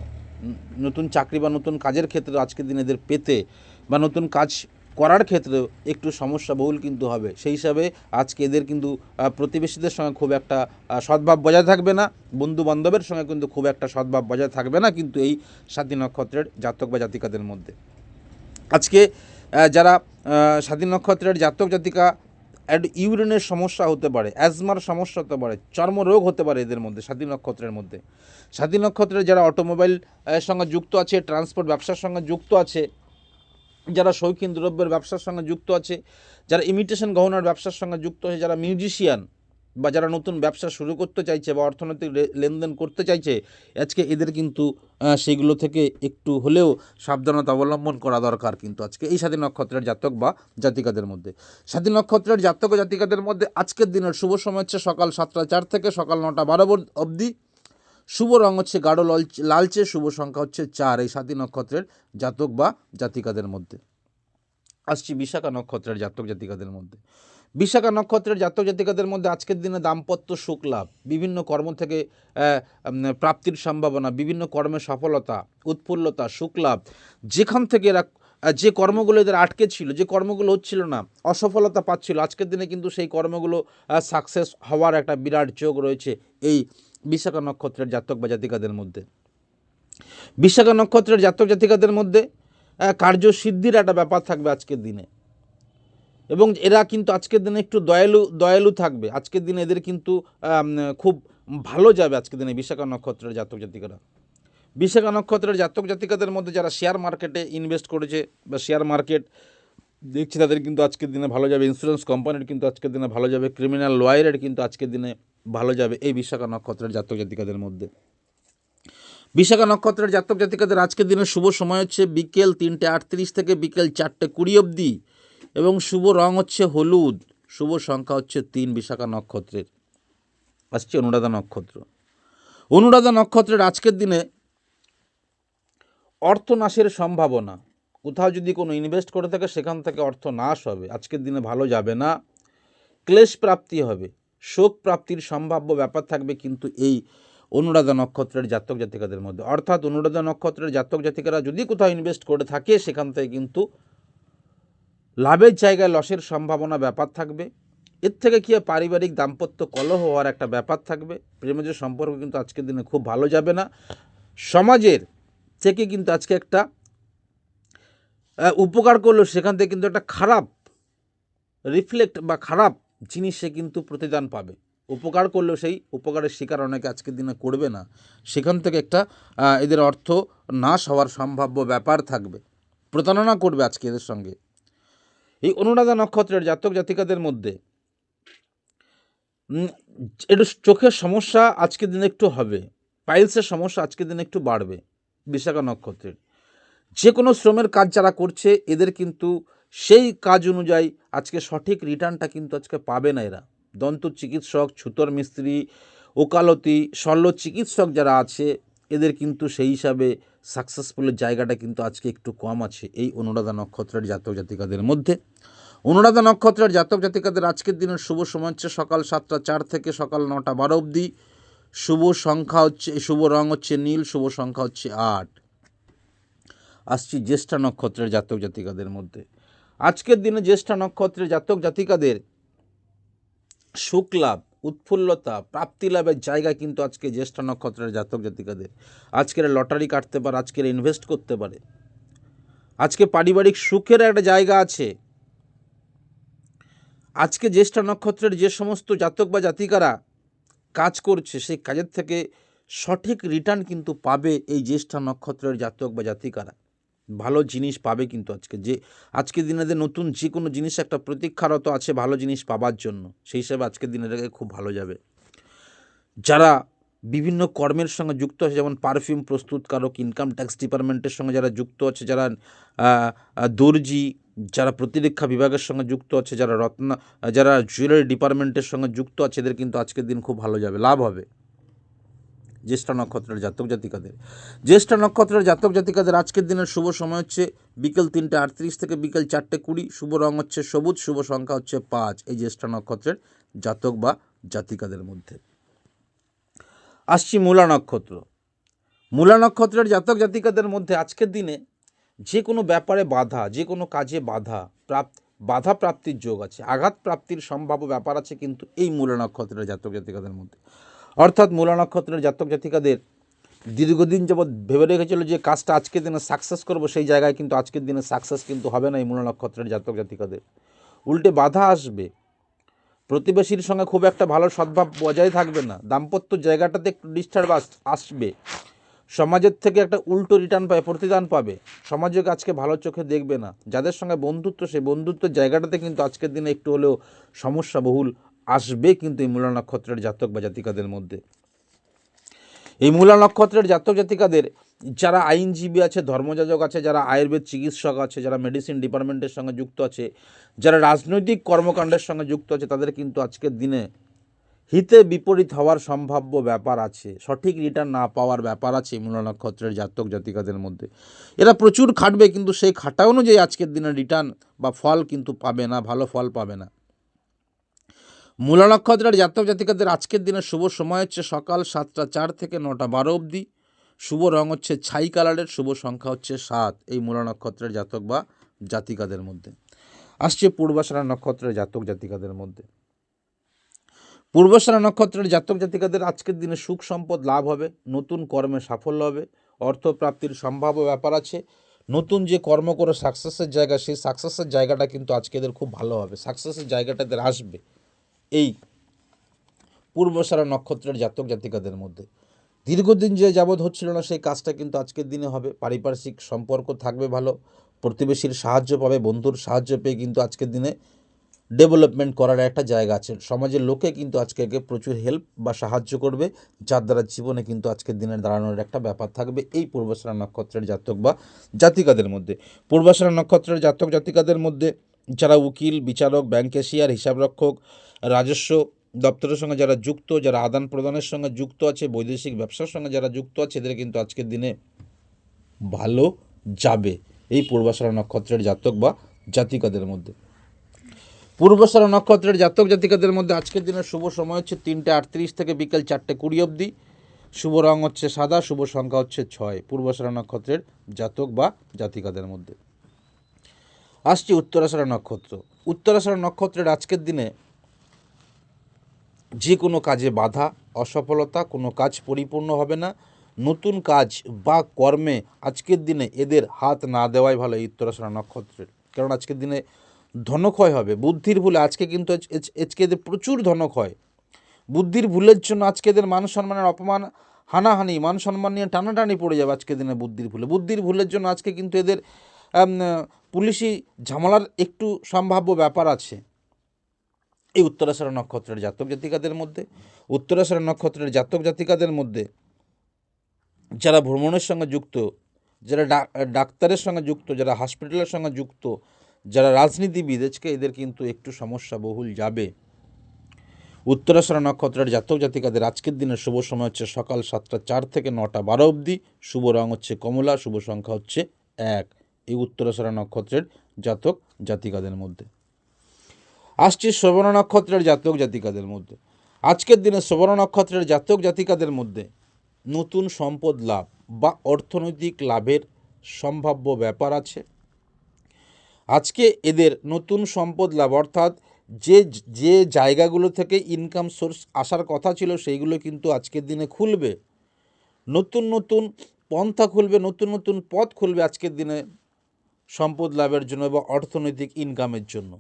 নতুন চাকরি বা নতুন কাজের ক্ষেত্রে আজকের দিনে এদের পেতে বা নতুন কাজ করার ক্ষেত্রেও একটু সমস্যা বহুল কিন্তু হবে। সেই হিসাবে আজকে এদের কিন্তু প্রতিবেশীদের সঙ্গে খুব একটা সদ্ভাব বজায় থাকবে না, বন্ধু বান্ধবের সঙ্গে কিন্তু খুব একটা সদ্ভাব বজায় থাকবে না কিন্তু এই স্বাতী নক্ষত্রের জাতক বা জাতিকাদের মধ্যে। আজকে যারা স্বাতী নক্ষত্রের জাতক জাতিকা ইউরিনের সমস্যা হতে পারে, অ্যাজমার সমস্যা হতে পারে, চর্মরোগ হতে পারে এদের মধ্যে, স্বাতী নক্ষত্রের মধ্যে। স্বাতী নক্ষত্রের যারা অটোমোবাইল সঙ্গে যুক্ত আছে, ট্রান্সপোর্ট ব্যবসার সঙ্গে যুক্ত আছে, যারা শৌখিন দ্রব্যের ব্যবসার সঙ্গে যুক্ত আছে, যারা ইমিটেশন গহনার ব্যবসার সঙ্গে যুক্ত আছে, যারা মিউজিশিয়ান বা যারা নতুন ব্যবসা শুরু করতে চাইছে বা অর্থনৈতিক লেনদেন করতে চাইছে, আজকে এদের কিন্তু সেগুলো থেকে একটু হলেও সাবধানতা অবলম্বন করা দরকার কিন্তু আজকে এই স্বাতী নক্ষত্রের জাতক বা জাতিকাদের মধ্যে। স্বাতী নক্ষত্রের জাতক ও জাতিকাদের মধ্যে আজকের দিনের শুভ সময় হচ্ছে সকাল 7টা 4 থেকে সকাল 9টা 12 অবধি। শুভ রং হচ্ছে গাঢ় লালচে, শুভ সংখ্যা হচ্ছে 4 এই স্বাতী নক্ষত্রের জাতক বা জাতিকাদের মধ্যে। আসছি বিশাখা নক্ষত্রের জাতক জাতিকাদের মধ্যে। বিশাখা নক্ষত্রের জাতক জাতিকাদের মধ্যে আজকের দিনে দাম্পত্য সুখ লাভ, বিভিন্ন কর্ম থেকে প্রাপ্তির সম্ভাবনা, বিভিন্ন কর্মে সফলতা, উৎফুল্লতা, সুখ লাভ। যেখান থেকে এরা যে কর্মগুলো এদের আটকে ছিল, যে কর্মগুলো হচ্ছিল না, অসফলতা পাচ্ছিল, আজকের দিনে কিন্তু সেই কর্মগুলো সাকসেস হওয়ার একটা বিরাট যোগ রয়েছে এই বিশাখা নক্ষত্রের জাতক বা জাতিকাদের মধ্যে। বিশাখা নক্ষত্রের জাতক জাতিকাদের মধ্যে কার্যসিদ্ধির একটা ব্যাপার থাকবে আজকের দিনে এবং এরা কিন্তু আজকের দিনে একটু দয়ালু থাকবে। আজকের দিনে এদের কিন্তু খুব ভালো যাবে আজকের দিনে বিশাখা নক্ষত্রের জাতক জাতিকারা। বিশাখা নক্ষত্রের জাতক জাতিকাদের মধ্যে যারা শেয়ার মার্কেটে ইনভেস্ট করেছে বা শেয়ার মার্কেট দেখছি তাদের কিন্তু আজকের দিনে ভালো যাবে। ইন্স্যুরেন্স কোম্পানির কিন্তু আজকের দিনে ভালো যাবে। ক্রিমিনাল লয়ারের কিন্তু আজকের দিনে ভালো যাবে এই বিশাখা নক্ষত্রের জাতক জাতিকাদের মধ্যে। বিশাখা নক্ষত্রের জাতক জাতিকাদের আজকের দিনের শুভ সময় হচ্ছে বিকেল 3:38 থেকে বিকেল 4:20 অবধি এবং শুভ রং হচ্ছে হলুদ, শুভ সংখ্যা হচ্ছে 3 বিশাখা নক্ষত্রের। আসছে অনুরাধা নক্ষত্র। অনুরাধা নক্ষত্রের আজকের দিনে অর্থনাশের সম্ভাবনা, কোথাও যদি কোনো ইনভেস্ট করে থাকে সেখান থেকে অর্থ নাশ হবে, আজকের দিনে ভালো যাবে না, ক্লেশ প্রাপ্তি হবে, শোক প্রাপ্তির সম্ভাব্য ব্যাপার থাকবে কিন্তু এই অনুরাধা নক্ষত্রের জাতক জাতিকাদের মধ্যে। অর্থাৎ অনুরাধা নক্ষত্রের জাতক জাতিকারা যদি কোথাও ইনভেস্ট করে থাকে সেখান থেকে কিন্তু লাভের জায়গায় লসের সম্ভাবনা ব্যাপার থাকবে। এর থেকে কি পারিবারিক দাম্পত্য কলহ হওয়ার একটা ব্যাপার থাকবে, প্রেমের সম্পর্ক কিন্তু আজকের দিনে খুব ভালো যাবে না, সমাজের থেকে কিন্তু আজকে একটা উপকার করলো সেখান থেকে কিন্তু একটা খারাপ রিফ্লেক্ট বা খারাপ জিনিস সে কিন্তু প্রতিদান পাবে। উপকার করলেও সেই উপকারের শিকার অনেকে আজকের দিনে করবে না, সেখান থেকে একটা এদের অর্থ নাশ হওয়ার সম্ভাব্য ব্যাপার থাকবে, প্রতারণা করবে আজকে এদের সঙ্গে। এই অনুরাধা নক্ষত্রের জাতক জাতিকাদের মধ্যে একটু চোখের সমস্যা আজকের দিনে একটু হবে, পাইলসের সমস্যা আজকের দিনে একটু বাড়বে। বিশাখা নক্ষত্রের যে কোনো শ্রমের কাজ যারা করছে এদের কিন্তু সেই কাজ অনুযায়ী আজকে সঠিক রিটার্নটা কিন্তু আজকে পাবে না এরা। দন্ত চিকিৎসক, ছুতোর মিস্ত্রি, ওকালতি, শল্য চিকিৎসক যারা আছে এদের কিন্তু সেই হিসাবে সাকসেসফুলের জায়গাটা কিন্তু আজকে একটু কম আছে এই অনুরাধা নক্ষত্রের জাতক জাতিকাদের মধ্যে। অনুরাধা নক্ষত্রের জাতক জাতিকাদের আজকের দিনের শুভ সময় হচ্ছে সকাল 7টা 4 থেকে সকাল 9টা 12 অবধি। শুভ সংখ্যা হচ্ছে, শুভ রং হচ্ছে নীল, শুভ সংখ্যা হচ্ছে 8। আসছি জ্যেষ্ঠা নক্ষত্রের জাতক জাতিকাদের মধ্যে। আজকের দিনে জ্যেষ্ঠা নক্ষত্রের জাতক জাতিকাদের সুখ লাভ, উৎফুল্লতা, প্রাপ্তি লাভের জায়গা কিন্তু আজকে জ্যেষ্ঠা নক্ষত্রের জাতক জাতিকাদের। আজকের লটারি কাটতে পারে, আজকের ইনভেস্ট করতে পারে, আজকে পারিবারিক সুখের একটা জায়গা আছে। আজকে জ্যেষ্ঠা নক্ষত্রের যে সমস্ত জাতক বা জাতিকারা কাজ করছে সেই কাজের থেকে সঠিক রিটার্ন কিন্তু পাবে এই জ্যেষ্ঠা নক্ষত্রের জাতক বা জাতিকারা। ভালো জিনিস পাবে কিন্তু আজকের দিনে নতুন যে কোনো জিনিস একটা প্রতীক্ষারত আছে ভালো জিনিস পাবার জন্য, সেই হিসাবে আজকের দিনেটাকে খুব ভালো যাবে। যারা বিভিন্ন কর্মের সঙ্গে যুক্ত আছে, যেমন পারফিউম প্রস্তুতকারক, ইনকাম ট্যাক্স ডিপার্টমেন্টের সঙ্গে যারা যুক্ত আছে, যারা দর্জি, যারা প্রতিরক্ষা বিভাগের সঙ্গে যুক্ত আছে, যারা জুয়েলারি ডিপার্টমেন্টের সঙ্গে যুক্ত আছে, এদের কিন্তু আজকের দিন খুব ভালো যাবে, লাভ হবে। জ্যেষ্ঠা নক্ষত্রের জাতক জাতিকাদের, জ্যেষ্ঠা নক্ষত্রের জাতক জাতিকাদের আজকের দিনের শুভ সময় হচ্ছে বিকেল 3:38 থেকে বিকেল 4:20। শুভ রং হচ্ছে সবুজ, শুভ সংখ্যা হচ্ছে 5 এই জ্যেষ্ঠা নক্ষত্রের জাতক বা জাতিকাদের মধ্যে। আসছি মূলা নক্ষত্র। মূলা নক্ষত্রের জাতক জাতিকাদের মধ্যে আজকের দিনে যে কোনো ব্যাপারে বাধা, যে কোনো কাজে বাধা প্রাপ্তির যোগ আছে, আঘাত প্রাপ্তির সম্ভাব্য ব্যাপার আছে কিন্তু এই মূলা নক্ষত্রের জাতক জাতিকাদের মধ্যে। অর্থাৎ মূলা নক্ষত্রের জাতক জাতিকাদের দীর্ঘদিন যাবৎ ভেবে রেখেছিল যে কাজটা আজকের দিনে সাকসেস করব, সেই জায়গায় কিন্তু আজকের দিনে সাকসেস কিন্তু হবে না এই মূলা নক্ষত্রের জাতক জাতিকাদের। উল্টে বাধা আসবে, প্রতিবেশীর সঙ্গে খুব একটা ভালো সদ্ভাব বজায় থাকবে না, দাম্পত্য জায়গাটাতে একটু ডিস্টার্ব আসবে, সমাজের থেকে একটা উল্টো রিটার্ন পাবে, প্রতিদান পাবে, সমাজকে আজকে ভালো চোখে দেখবে না। যাদের সঙ্গে বন্ধুত্ব, সেই বন্ধুত্বের জায়গাটাতে কিন্তু আজকের দিনে একটু হলেও সমস্যা বহুল আসবে কিন্তু এই মূলা নক্ষত্রের জাতক বা জাতিকাদের মধ্যে। এই মূলা নক্ষত্রের জাতক জাতিকাদের যারা আইনজীবী আছে, ধর্মযাজক আছে, যারা আয়ুর্বেদ চিকিৎসক আছে, যারা মেডিসিন ডিপার্টমেন্টের সঙ্গে যুক্ত আছে, যারা রাজনৈতিক কর্মকাণ্ডের সঙ্গে যুক্ত আছে, তাদের কিন্তু আজকের দিনে হিতে বিপরীত হওয়ার সম্ভাব্য ব্যাপার আছে, সঠিক রিটার্ন না পাওয়ার ব্যাপার আছে মূলা নক্ষত্রের জাতক জাতিকাদের মধ্যে। এরা প্রচুর খাটবে কিন্তু সেই খাটা অনুযায়ী আজকের দিনে রিটার্ন বা ফল কিন্তু পাবে না, ভালো ফল পাবে না। মূলা নক্ষত্রের জাতক জাতিকাদের আজকের দিনে শুভ সময় হচ্ছে সকাল 7টা 4 থেকে 9টা 12 অবধি। শুভ রং হচ্ছে ছাই কালারের, শুভ সংখ্যা হচ্ছে 7 এই মূলা নক্ষত্রের জাতক বা জাতিকাদের মধ্যে। আসছে পূর্বাষাঢ়া নক্ষত্রের জাতক জাতিকাদের মধ্যে। পূর্বাষাঢ়া নক্ষত্রের জাতক জাতিকাদের আজকের দিনে সুখ সম্পদ লাভ হবে, নতুন কর্মে সাফল্য হবে, অর্থপ্রাপ্তির সম্ভাব্য ব্যাপার আছে। নতুন যে কর্ম করে সাকসেসের জায়গা, সেই সাকসেসের জায়গাটা কিন্তু আজকে এদের খুব ভালো হবে, সাকসেসের জায়গাটা এদের আসবে এই পূর্বাষাঢ়া নক্ষত্রের জাতক জাতিকাদের মধ্যে। দীর্ঘদিন যে যাবৎ হচ্ছিল না সেই কাজটা কিন্তু আজকের দিনে হবে, পারিপার্শ্বিক সম্পর্ক থাকবে ভালো, প্রতিবেশীর সাহায্য পাবে, বন্ধুর সাহায্য পেয়ে কিন্তু আজকের দিনে ডেভেলপমেন্ট করার একটা জায়গা আছে, সমাজের লোকে কিন্তু আজকে প্রচুর হেল্প বা সাহায্য করবে, যার দ্বারা জীবনে কিন্তু আজকের দিনের দাঁড়ানোর একটা ব্যাপার থাকবে এই পূর্বাষাঢ়া নক্ষত্রের জাতক বা জাতিকাদের মধ্যে। পূর্বাষাঢ়া নক্ষত্রের জাতক জাতিকাদের মধ্যে যারা উকিল, বিচারক, ব্যাংক ক্যাশিয়ার, হিসাবরক্ষক, রাজস্ব দপ্তরের সঙ্গে যারা যুক্ত, যারা আদান প্রদানের সঙ্গে যুক্ত আছে, বৈদেশিক ব্যবসার সঙ্গে যারা যুক্ত আছে, এদের কিন্তু আজকের দিনে ভালো যাবে এই পূর্বাষাঢ়া নক্ষত্রের জাতক বা জাতিকাদের মধ্যে। পূর্বাষাঢ়া নক্ষত্রের জাতক জাতিকাদের মধ্যে আজকের দিনের শুভ সময় হচ্ছে 3:38 থেকে বিকেল 4:20 অবধি। শুভ রং হচ্ছে সাদা, শুভ সংখ্যা হচ্ছে 6। পূর্বাষাঢ়া নক্ষত্রের জাতক বা জাতিকাদের মধ্যে আসছে উত্তরাষাঢ়া নক্ষত্র। উত্তরাষাঢ়া নক্ষত্রের আজকের দিনে যে কোনো কাজে বাধা, অসফলতা, কোনো কাজ পরিপূর্ণ হবে না। নতুন কাজ বা কর্মে আজকের দিনে এদের হাত না দেওয়াই ভালো এই উত্তরাষাঢ়া নক্ষত্রের, কারণ আজকের দিনে ধনক্ষয় হবে। বুদ্ধির ভুলে আজকে কিন্তু আজকে এদের প্রচুর ধনক্ষয়। বুদ্ধির ভুলের জন্য আজকে এদের মান সম্মানের অপমান, হানাহানি, মান সম্মান নিয়ে টানাটানি পড়ে যাবে আজকের দিনে বুদ্ধির ভুলের জন্য আজকে কিন্তু এদের পুলিশি ঝামেলার একটু সম্ভাব্য ব্যাপার আছে এই উত্তরাষাঢ়া নক্ষত্রের জাতক জাতিকাদের মধ্যে। উত্তরাষাঢ়া নক্ষত্রের জাতক জাতিকাদের মধ্যে যারা ভ্রমণের সঙ্গে যুক্ত, যারা ডাক্তারের সঙ্গে যুক্ত, যারা হসপিটালের সঙ্গে যুক্ত, যারা রাজনীতিবিদ, আজকে এদের কিন্তু একটু সমস্যা বহুল যাবে। উত্তরাষাঢ়া নক্ষত্রের জাতক জাতিকাদের আজকের দিনের শুভ সময় হচ্ছে সকাল 7:04 থেকে 9:12 অবধি। শুভ রং হচ্ছে কমলা, শুভ সংখ্যা হচ্ছে 1। এই উত্তরাষাঢ়া নক্ষত্রের জাতক জাতিকাদের মধ্যে আসছে শ্রবণ নক্ষত্রের জাতক জাতিকাদের মধ্যে। আজকের দিনে শ্রবণ নক্ষত্রের জাতক জাতিকাদের মধ্যে নতুন সম্পদ লাভ বা অর্থনৈতিক লাভের সম্ভাব্য ব্যাপার আছে। আজকে এদের নতুন সম্পদ লাভ, অর্থাৎ যে যে জায়গাগুলো থেকে ইনকাম সোর্স আসার কথা ছিল সেইগুলো কিন্তু আজকের দিনে খুলবে। নতুন নতুন পন্থা খুলবে, নতুন নতুন পথ খুলবে আজকের দিনে সম্পদ লাভের জন্য বা অর্থনৈতিক ইনকামের জন্য।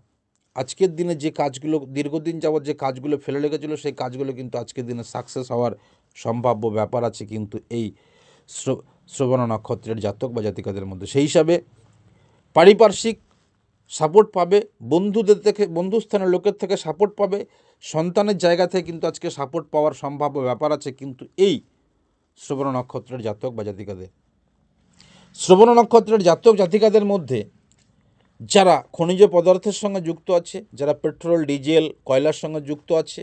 আজকের দিনে যে কাজগুলো দীর্ঘদিন যাবৎ যে কাজগুলো ফেলে রেখেছিল সেই কাজগুলো কিন্তু আজকের দিনে সাকসেস হওয়ার সম্ভাব্য ব্যাপার আছে কিন্তু এই শ্রবণ নক্ষত্রের জাতক বা জাতিকাদের মধ্যে। সেই হিসাবে পারিপার্শ্বিক সাপোর্ট পাবে, বন্ধুদের থেকে, বন্ধুস্থানের লোকের থেকে সাপোর্ট পাবে, সন্তানের জায়গা থেকে কিন্তু আজকে সাপোর্ট পাওয়ার সম্ভাব্য ব্যাপার আছে কিন্তু এই শ্রবণ নক্ষত্রের জাতক বা জাতিকাদের। শ্রবণ নক্ষত্রের জাতক জাতিকাদের মধ্যে যারা খনিজ পদার্থের সঙ্গে যুক্ত আছে, যারা পেট্রোল, ডিজেল, কয়লার সঙ্গে যুক্ত আছে,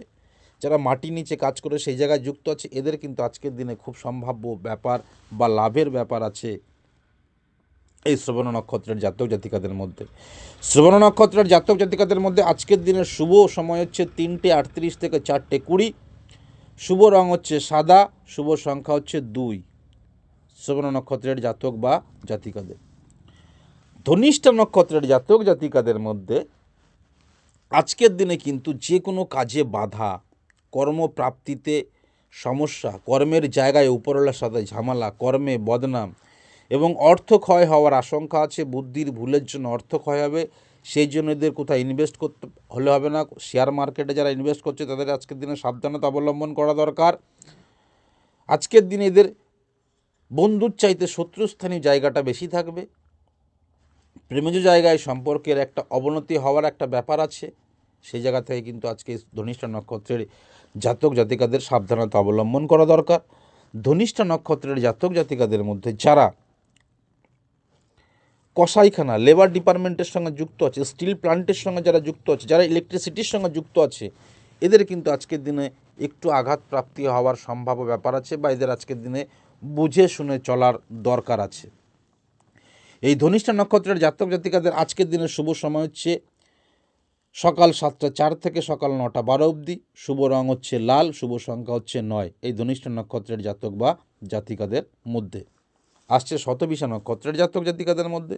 যারা মাটির নিচে কাজ করে সেই জায়গায় যুক্ত আছে, এদের কিন্তু আজকের দিনে খুব সম্ভাব্য ব্যাপার বা লাভের ব্যাপার আছে এই শ্রবণ নক্ষত্রের জাতক জাতিকাদের মধ্যে। শ্রবণ নক্ষত্রের জাতক জাতিকাদের মধ্যে আজকের দিনের শুভ সময় হচ্ছে 3:38 থেকে 4:20। শুভ রং হচ্ছে সাদা, শুভ সংখ্যা হচ্ছে 2। শ্রবণ নক্ষত্রের জাতক বা জাতিকাদের। ধনিষ্ঠা নক্ষত্রের জাতক জাতিকাদের মধ্যে আজকের দিনে কিন্তু যে কোনো কাজে বাধা, কর্মপ্রাপ্তিতে সমস্যা, কর্মের জায়গায় উপরওয়ালার সাথে ঝামেলা, কর্মে বদনাম এবং অর্থ ক্ষয় হওয়ার আশঙ্কা আছে। বুদ্ধির ভুলের জন্য অর্থ ক্ষয় হবে, সেই জন্য এদের কোথাও ইনভেস্ট করতে হলে হবে না। শেয়ার মার্কেটে যারা ইনভেস্ট করছে তাদের আজকের দিনে সাবধানতা অবলম্বন করা দরকার। আজকের দিনে এদের বন্ধুর চাইতে শত্রুস্থানীয় জায়গাটা বেশি থাকবে। প্রেমজ জায়গায় সম্পর্কের একটা অবনতি হওয়ার একটা ব্যাপার আছে, সেই জায়গা থেকে কিন্তু আজকে ধনিষ্ঠা নক্ষত্রের জাতক জাতিকাদের সাবধানতা অবলম্বন করা দরকার। ধনিষ্ঠা নক্ষত্রের জাতক জাতিকাদের মধ্যে যারা কসাইখানা, লেবার ডিপার্টমেন্টের সঙ্গে যুক্ত আছে, স্টিল প্লান্টের সঙ্গে যারা যুক্ত আছে, যারা ইলেকট্রিসিটির সঙ্গে যুক্ত আছে, এদের কিন্তু আজকের দিনে একটু আঘাতপ্রাপ্তি হওয়ার সম্ভাব্য ব্যাপার আছে বা এদের আজকের দিনে বুঝে শুনে চলার দরকার আছে। এই ধনিষ্ঠা নক্ষত্রের জাতক জাতিকাদের আজকের দিনের শুভ সময় হচ্ছে সকাল 7:04 থেকে সকাল 9:12 অবধি। শুভ রং হচ্ছে লাল, শুভ সংখ্যা হচ্ছে 9। এই ধনিষ্ঠা নক্ষত্রের জাতক বা জাতিকাদের মধ্যে আসছে শতবিশা নক্ষত্রের জাতক জাতিকাদের মধ্যে।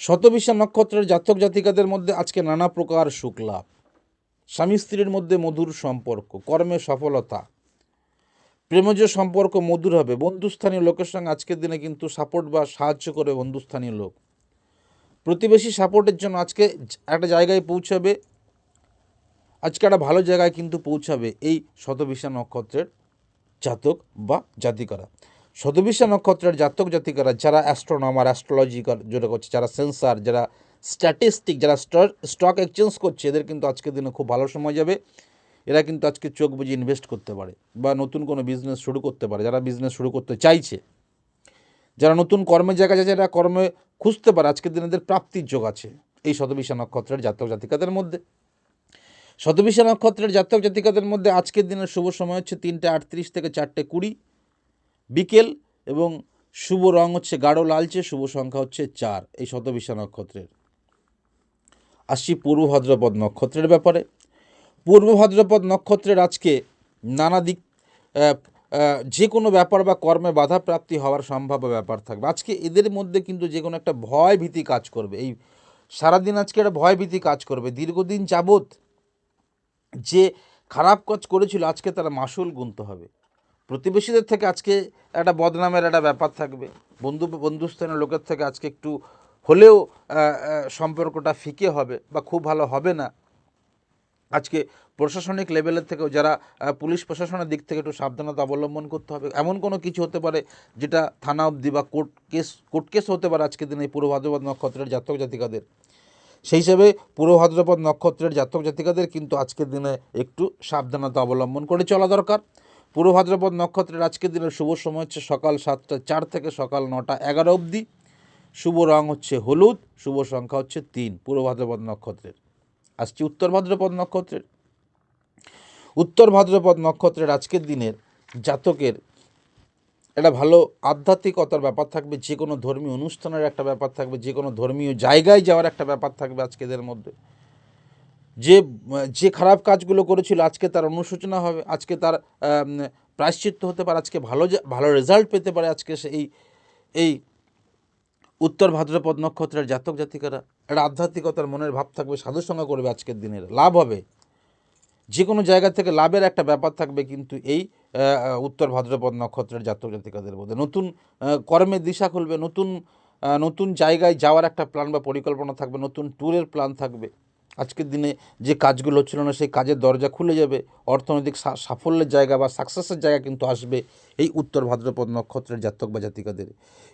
শতবিশা নক্ষত্রের জাতক জাতিকাদের মধ্যে আজকে নানা প্রকার সুখ লাভ, স্বামী স্ত্রীর মধ্যে মধুর সম্পর্ক, কর্মে সফলতা, প্রেমজ সম্পর্ক মধুর হবে। বন্ধুস্থানীয় লোকের সঙ্গে আজকের দিনে কিন্তু সাপোর্ট বা সাহায্য করে বন্ধুস্থানীয় লোক। প্রতিবেশী সাপোর্টের জন্য আজকে একটা জায়গায় পৌঁছাবে, আজকে একটা ভালো জায়গায় কিন্তু পৌঁছাবে এই শতবিশা নক্ষত্রের জাতক বা জাতিকারা। শতবিশা নক্ষত্রের জাতক জাতিকারা যারা অ্যাস্ট্রোনমার, অ্যাস্ট্রোলজিক্যাল যেটা করছে, যারা সেন্সার, যারা স্ট্যাটিস্টিক, যারা স্টক এক্সচেঞ্জ করছে, এদের কিন্তু আজকের দিনে খুব ভালো সময় যাবে। এরা কিন্তু আজকে চোখ বুঝে ইনভেস্ট করতে পারে বা নতুন কোনো বিজনেস শুরু করতে পারে। যারা বিজনেস শুরু করতে চাইছে, যারা নতুন কর্মের জায়গা আছে, যারা কর্মে খুঁজতে পারে, আজকের দিনে এদের প্রাপ্তির যোগ আছে এই শতবিশা নক্ষত্রের জাতক জাতিকাদের মধ্যে। শতবিশা নক্ষত্রের জাতক জাতিকাদের মধ্যে আজকের দিনের শুভ সময় হচ্ছে 3:38 থেকে 4:20 বিকেল, এবং শুভ রং হচ্ছে গাঢ় লালচে, শুভ সংখ্যা হচ্ছে 4 এই শতবিশা নক্ষত্রের। আসছি পূর্ব ভাদ্রপদ নক্ষত্রের ব্যাপারে। পূর্ব ভাদ্রপদ নক্ষত্রের আজকে নানা দিক যে কোনো ব্যাপার বা কর্মে বাধা প্রাপ্তি হওয়ার সম্ভাব্য ব্যাপার থাকবে। আজকে এদের মধ্যে কিন্তু যে কোনো একটা ভয় ভীতি কাজ করবে। এই সারাদিন আজকে একটা ভয় ভীতি কাজ করবে। দীর্ঘদিন যাবৎ যে খারাপ কাজ করেছিল আজকে তারা মাসুল গুনতে হবে। প্রতিবেশীদের থেকে আজকে একটা বদনামের একটা ব্যাপার থাকবে। বন্ধুস্থানীয় লোকের থেকে আজকে একটু হলেও সম্পর্কটা ফিকে হবে বা খুব ভালো হবে না। আজকে প্রশাসনিক লেভেলের থেকেও যারা পুলিশ প্রশাসনের দিক থেকে একটু সাবধানতা অবলম্বন করতে হবে। এমন কোনো কিছু হতে পারে যেটা থানা অবধি বা কোর্ট কেস হতে পারে আজকের দিনে পূর্ব ভাদ্রপদ নক্ষত্রের জাতক জাতিকাদের। সেই হিসাবে পূর্ব ভাদ্রপদ নক্ষত্রের জাতক জাতিকাদের কিন্তু আজকের দিনে একটু সাবধানতা অবলম্বন করে চলা দরকার। পূর্ব ভাদ্রপদ নক্ষত্রের আজকের দিনের শুভ সময় হচ্ছে সকাল 7:04 থেকে সকাল 9:11 অবধি। শুভ রং হচ্ছে হলুদ, শুভ সংখ্যা হচ্ছে 3 পূর্ব ভাদ্রপদ নক্ষত্রের। আসছি উত্তর ভাদ্রপদ নক্ষত্রের। উত্তর ভাদ্রপদ নক্ষত্রের আজকের দিনের জাতকের একটা ভালো আধ্যাত্মিকতার ব্যাপার থাকবে। যে কোনো ধর্মীয় অনুষ্ঠানের একটা ব্যাপার থাকবে, যে কোনো ধর্মীয় জায়গায় যাওয়ার একটা ব্যাপার থাকবে আজকেদের মধ্যে। যে খারাপ কাজগুলো করেছিল আজকে তার অনুশোচনা হবে, আজকে তার প্রায়শ্চিত্ত হতে পারে, আজকে ভালো রেজাল্ট পেতে পারে। আজকে এই উত্তর ভাদ্রপদ নক্ষত্রের জাতক জাতিকারা একটা আধ্যাত্মিকতার মনের ভাব থাকবে, সাধুসঙ্গ করবে, আজকের দিনের লাভ হবে। যে কোনো জায়গা থেকে লাভের একটা ব্যাপার থাকবে কিন্তু এই উত্তর ভাদ্রপদ নক্ষত্রের জাতক জাতিকাদের মধ্যে। নতুন কর্মের দিশা খুলবে, নতুন জায়গায় যাওয়ার একটা প্ল্যান বা পরিকল্পনা থাকবে, নতুন ট্যুরের প্ল্যান থাকবে। আজকের দিনে যে কাজগুলো হচ্ছিল না সেই কাজের দরজা খুলে যাবে, অর্থনৈতিক সাফল্যের জায়গা বা সাকসেসের জায়গা কিন্তু আসবে এই উত্তর ভাদ্রপদ নক্ষত্রের জাতক বা জাতিকাদের।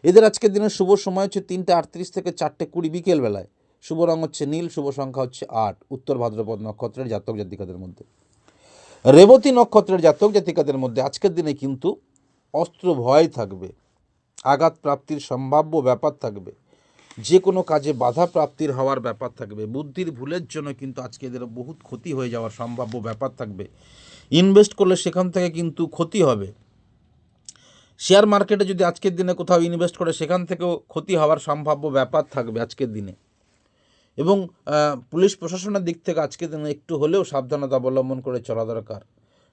এদের আজকের দিনের শুভ সময় হচ্ছে 3:38 থেকে 4:20 বিকেলবেলায়। শুভ রং হচ্ছে নীল, শুভ সংখ্যা হচ্ছে 8 উত্তর ভাদ্রপদ নক্ষত্রের জাতক জাতিকাদের মধ্যে। রেবতী নক্ষত্রের জাতক জাতিকাদের মধ্যে আজকের দিনে কিন্তু অস্ত্র ভয় থাকবে, আঘাত প্রাপ্তির সম্ভাব্য ব্যাপার থাকবে, যে কোনো কাজে বাধা প্রাপ্তির হওয়ার ব্যাপার থাকবে, বুদ্ধির ভুলের জন্য কিন্তু আজকে এদের বহুত ক্ষতি হয়ে যাওয়ার সম্ভাব্য ব্যাপার থাকবে। ইনভেস্ট করলে সেখান থেকে কিন্তু ক্ষতি হবে। শেয়ার মার্কেটে যদি আজকের দিনে কোথাও ইনভেস্ট করে সেখান থেকেও ক্ষতি হওয়ার সম্ভাব্য ব্যাপার থাকবে আজকের দিনে। এবং পুলিশ প্রশাসনের দিক থেকে আজকের দিনে একটু হলেও সাবধানতা অবলম্বন করে চলা দরকার।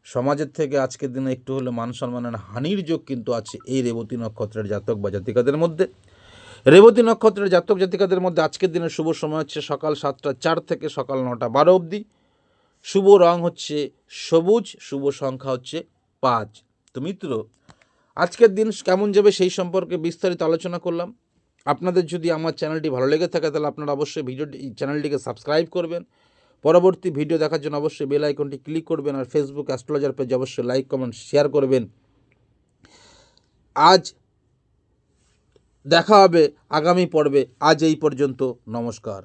সমাজের থেকে আজকের দিনে একটু হলেও মান সম্মানের হানির যোগ কিন্তু আছে এই রেবতী নক্ষত্রের জাতক বা জাতিকাদের মধ্যে। রেবতী নক্ষত্রের জাতক জাতিকাদের মধ্যে আজকের দিনের শুভ সময় হচ্ছে সকাল 7:04 থেকে সকাল 9:12 অবধি। শুভ রং হচ্ছে সবুজ, শুভ সংখ্যা হচ্ছে 5। তো মিত্র, আজকের দিন কেমন যাবে সেই সম্পর্কে বিস্তারিত আলোচনা করলাম। আপনাদের যদি আমার চ্যানেলটি ভালো লেগে থাকে তাহলে আপনারা অবশ্যই চ্যানেলটিকে সাবস্ক্রাইব করবেন। পরবর্তী ভিডিও দেখার জন্য অবশ্যই বেল আইকনটি ক্লিক করবেন, আর ফেসবুক অ্যাস্ট্রোলজার পেজ অবশ্যই লাইক কমেন্ট শেয়ার করবেন। আজ দেখা হবে আগামী পর্বে। আজ এই পর্যন্ত, নমস্কার।